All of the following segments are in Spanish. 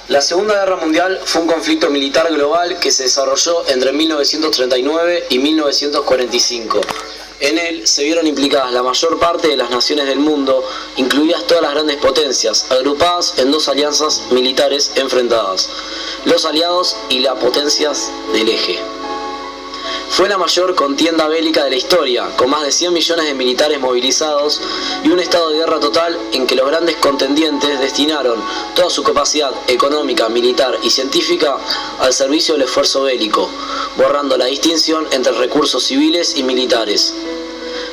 La Segunda Guerra Mundial fue un conflicto militar global que se desarrolló entre 1939 y 1945. En él se vieron implicadas la mayor parte de las naciones del mundo, incluidas todas las grandes potencias, agrupadas en dos alianzas militares enfrentadas, los aliados y las potencias del eje. Fue la mayor contienda bélica de la historia, con más de 100 millones de militares movilizados y un estado de guerra total en que los grandes contendientes destinaron toda su capacidad económica, militar y científica al servicio del esfuerzo bélico, borrando la distinción entre recursos civiles y militares.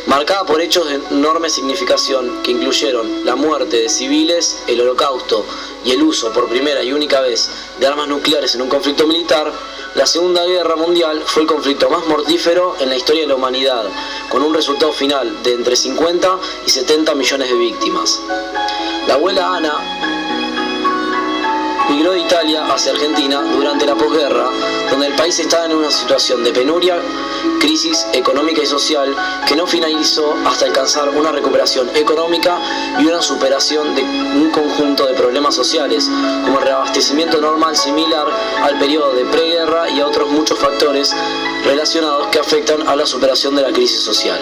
Marcada por hechos de enorme significación que incluyeron la muerte de civiles, el holocausto y el uso por primera y única vez de armas nucleares en un conflicto militar, la Segunda Guerra Mundial fue el conflicto más mortífero en la historia de la humanidad, con un resultado final de entre 50 y 70 millones de víctimas. La abuela Ana migró de Italia hacia Argentina durante la posguerra, donde el país estaba en una situación de penuria, crisis económica y social que no finalizó hasta alcanzar una recuperación económica y una superación de un conjunto de problemas sociales, como el reabastecimiento normal similar al periodo de preguerra y a otros muchos factores relacionados que afectan a la superación de la crisis social.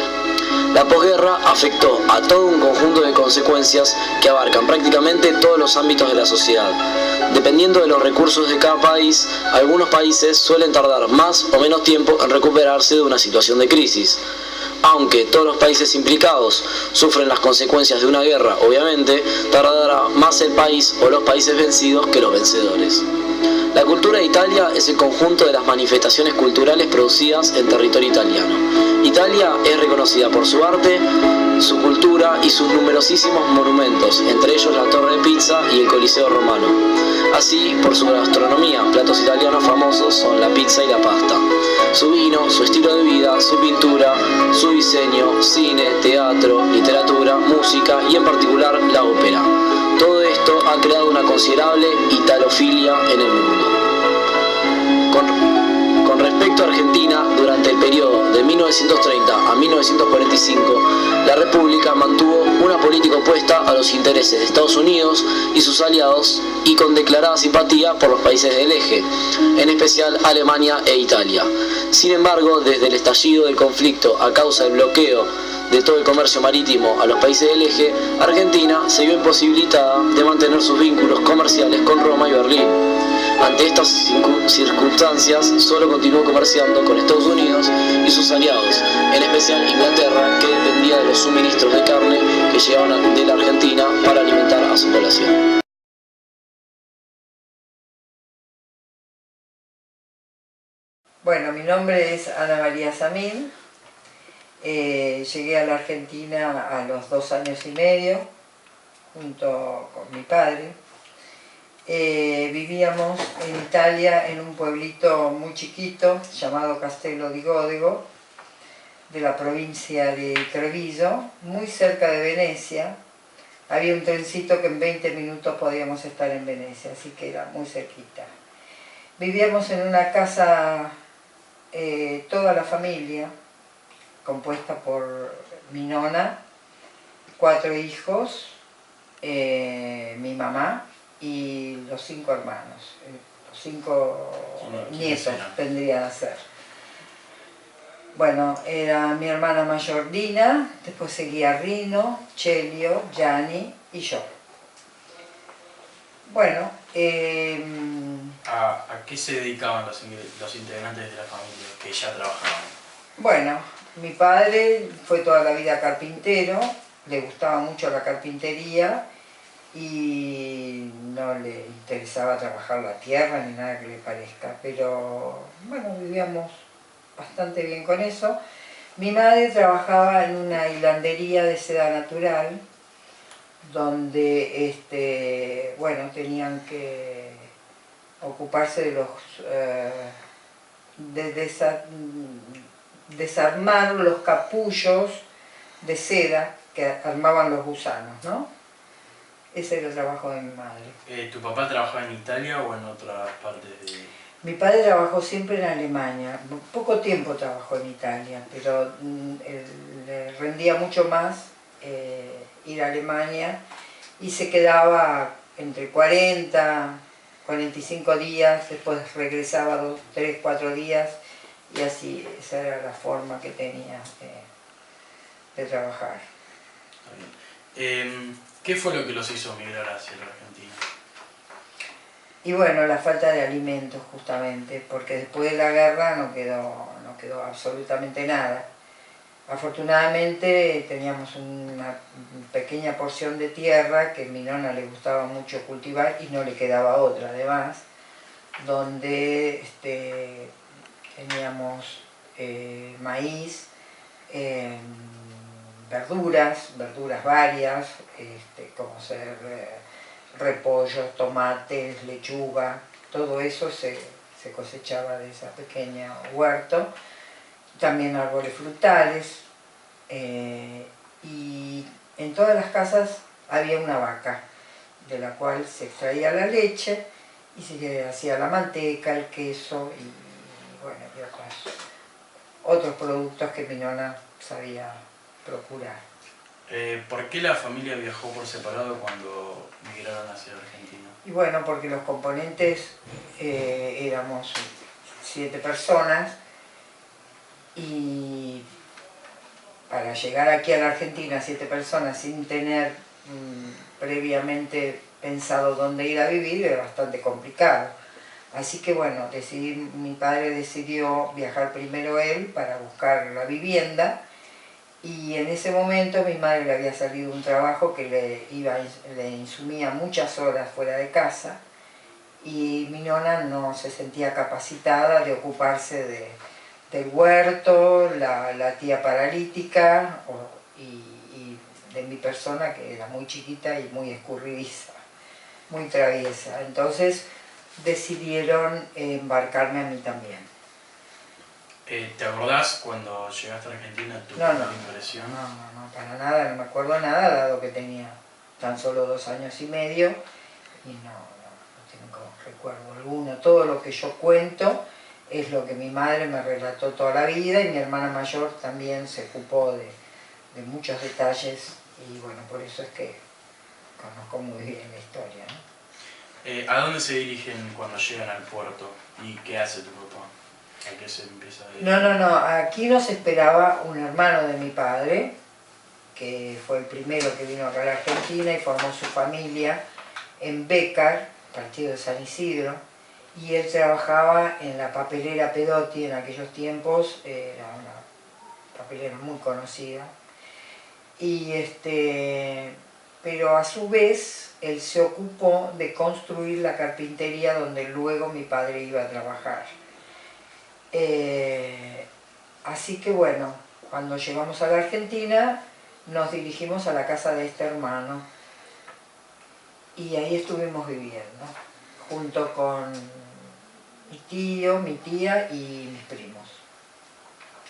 La posguerra afectó a todo un conjunto de consecuencias que abarcan prácticamente todos los ámbitos de la sociedad. Dependiendo de los recursos de cada país, algunos países suelen tardar más o menos tiempo en recuperarse de una situación de crisis. Aunque todos los países implicados sufren las consecuencias de una guerra, obviamente, tardará más el país o los países vencidos que los vencedores. La cultura de Italia es el conjunto de las manifestaciones culturales producidas en territorio italiano. Italia es reconocida por su arte, su cultura y sus numerosísimos monumentos, entre ellos la Torre de Pisa y el Coliseo Romano. Así, por su gastronomía, platos italianos famosos son la pizza y la pasta. Su vino, su estilo de vida, su pintura, su diseño, cine, teatro, literatura, música y en particular la ópera. Todo esto ha creado una considerable italofilia en el mundo. Con respecto a Argentina, durante el periodo de 1930 a 1945, la República mantuvo una política opuesta a los intereses de Estados Unidos y sus aliados y con declarada simpatía por los países del eje, en especial Alemania e Italia. Sin embargo, desde el estallido del conflicto a causa del bloqueo de todo el comercio marítimo a los países del eje, Argentina se vio imposibilitada de mantener sus vínculos comerciales con Roma y Berlín. Ante estas circunstancias, solo continuó comerciando con Estados Unidos y sus aliados, en especial Inglaterra, que dependía de los suministros de carne que llegaban de la Argentina para alimentar a su población. Bueno, mi nombre es Ana María Samín. Llegué a la Argentina a los 2 años y medio, junto con mi padre. Vivíamos en Italia en un pueblito muy chiquito llamado Castello di Godego, de la provincia de Treviso, muy cerca de Venecia. Había un trencito que en 20 minutos podíamos estar en Venecia, así que era muy cerquita. Vivíamos en una casa, toda la familia, compuesta por mi nona, 4 hijos, mi mamá y los 5 hermanos, los 5 nietos vendrían a ser. Bueno, era mi hermana mayor Dina, después seguía Rino, Celio, Gianni y yo. Bueno, ¿A qué se dedicaban los integrantes de la familia que ya trabajaban? Bueno, mi padre fue toda la vida carpintero, le gustaba mucho la carpintería y no le interesaba trabajar la tierra ni nada que le parezca, pero bueno, vivíamos bastante bien con eso. Mi madre trabajaba en una hilandería de seda natural, donde bueno, tenían que ocuparse de los desarmar los capullos de seda que armaban los gusanos, ¿no? Ese era el trabajo de mi madre. ¿Tu papá trabajaba en Italia o en otras partes de...? Mi padre trabajó siempre en Alemania, poco tiempo trabajó en Italia, pero le rendía mucho más ir a Alemania y se quedaba entre 40, 45 días, después regresaba 2, 3, 4 días y así, esa era la forma que tenía de trabajar. ¿Qué fue lo que los hizo migrar hacia la Argentina? Y bueno, la falta de alimentos justamente, porque después de la guerra no quedó absolutamente nada. Afortunadamente teníamos una pequeña porción de tierra que a mi nona le gustaba mucho cultivar y no le quedaba otra además, donde teníamos maíz, verduras varias, como ser repollos, tomates, lechuga, todo eso se cosechaba de esa pequeña huerto. También árboles frutales, y en todas las casas había una vaca, de la cual se extraía la leche y se hacía la manteca, el queso y bueno, y otros productos que mi nona sabía procurar. ¿Por qué la familia viajó por separado cuando migraron hacia Argentina? Y bueno, porque los componentes éramos 7 personas y para llegar aquí a la Argentina 7 personas sin tener previamente pensado dónde ir a vivir era bastante complicado. Así que bueno, mi padre decidió viajar primero él para buscar la vivienda y en ese momento mi madre le había salido un trabajo que le insumía muchas horas fuera de casa y mi nona no se sentía capacitada de ocuparse del huerto, la tía paralítica y de mi persona que era muy chiquita y muy escurridiza, muy traviesa. Entonces decidieron embarcarme a mí también. ¿Te acordás cuando llegaste a Argentina tu No, primera impresión? No, para nada, no me acuerdo nada, dado que tenía tan solo 2 años y medio y no tengo recuerdo alguno. Todo lo que yo cuento es lo que mi madre me relató toda la vida y mi hermana mayor también se ocupó de muchos detalles y bueno, por eso es que conozco muy bien la historia, ¿no? ¿A dónde se dirigen cuando llegan al puerto? ¿Y qué hace tu papá? ¿A qué se empieza a dirigir? No, aquí nos esperaba un hermano de mi padre, que fue el primero que vino acá a la Argentina y formó su familia en Bécar, partido de San Isidro, y él trabajaba en la papelera Pedotti en aquellos tiempos, era una papelera muy conocida, y pero a su vez él se ocupó de construir la carpintería donde luego mi padre iba a trabajar. Así que bueno, cuando llegamos a la Argentina nos dirigimos a la casa de este hermano y ahí estuvimos viviendo, junto con mi tío, mi tía y mis primos,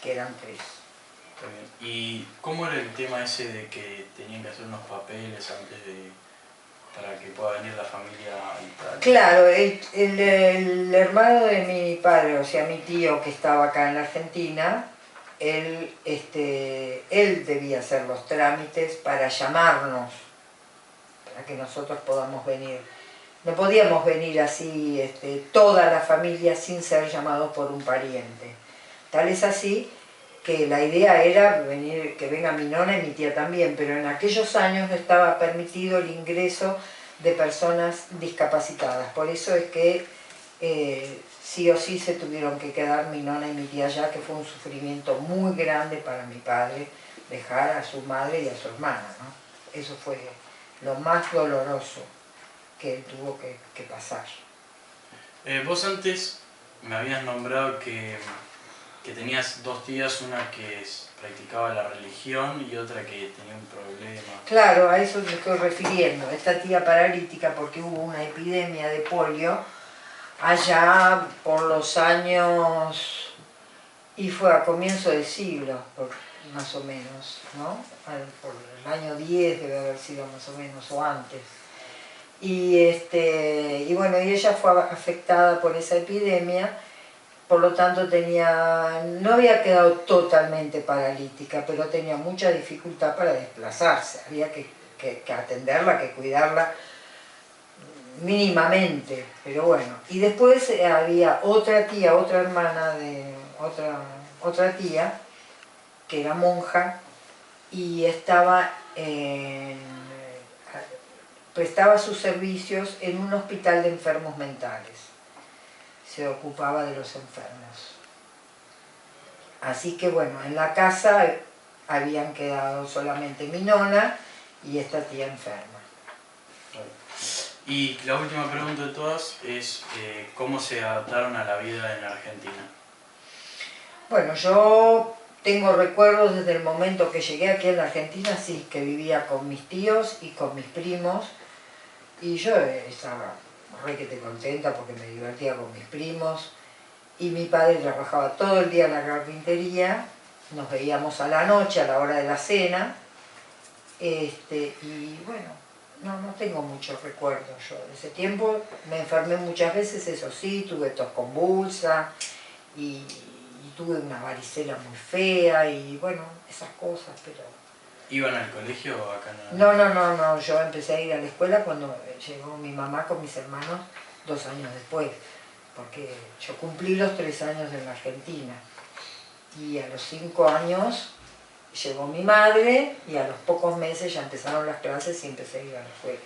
que eran 3. Está bien. ¿Y cómo era el tema ese de que tenían que hacer unos papeles antes para que pueda venir la familia y tal? Claro, el hermano de mi padre, o sea, mi tío que estaba acá en la Argentina, él debía hacer los trámites para llamarnos, para que nosotros podamos venir. No podíamos venir así, toda la familia sin ser llamados por un pariente. Tal es así que la idea era que venga mi nona y mi tía también, pero en aquellos años no estaba permitido el ingreso de personas discapacitadas. Por eso es que sí o sí se tuvieron que quedar mi nona y mi tía allá, que fue un sufrimiento muy grande para mi padre dejar a su madre y a su hermana, ¿no? Eso fue lo más doloroso que él tuvo que pasar. Vos antes me habías nombrado que tenías 2 tías, una que practicaba la religión y otra que tenía un problema. Claro, a eso me estoy refiriendo, esta tía paralítica, porque hubo una epidemia de polio allá por los años, y fue a comienzo del siglo, más o menos, ¿no? Por el año 10 debe haber sido más o menos, o antes. Y bueno, y ella fue afectada por esa epidemia, por lo tanto no había quedado totalmente paralítica, pero tenía mucha dificultad para desplazarse, había que atenderla, que cuidarla mínimamente, pero bueno. Y después había otra tía, otra hermana de otra tía, que era monja, y prestaba sus servicios en un hospital de enfermos mentales. Se ocupaba de los enfermos. Así que bueno, en la casa habían quedado solamente mi nona y esta tía enferma. Y la última pregunta de todas es ¿cómo se adaptaron a la vida en Argentina? Bueno, yo tengo recuerdos desde el momento que llegué aquí en la Argentina, sí, que vivía con mis tíos y con mis primos, y yo estaba requete contenta porque me divertía con mis primos, y mi padre trabajaba todo el día en la carpintería, nos veíamos a la noche, a la hora de la cena, y bueno, no tengo muchos recuerdos yo de ese tiempo. Me enfermé muchas veces, eso sí, tuve tos convulsa, y tuve una varicela muy fea, y bueno, esas cosas, pero... ¿Iban al colegio o acá no? No, yo empecé a ir a la escuela cuando llegó mi mamá con mis hermanos 2 años después, porque yo cumplí los 3 años en la Argentina, y a los 5 años llegó mi madre, y a los pocos meses ya empezaron las clases y empecé a ir a la escuela.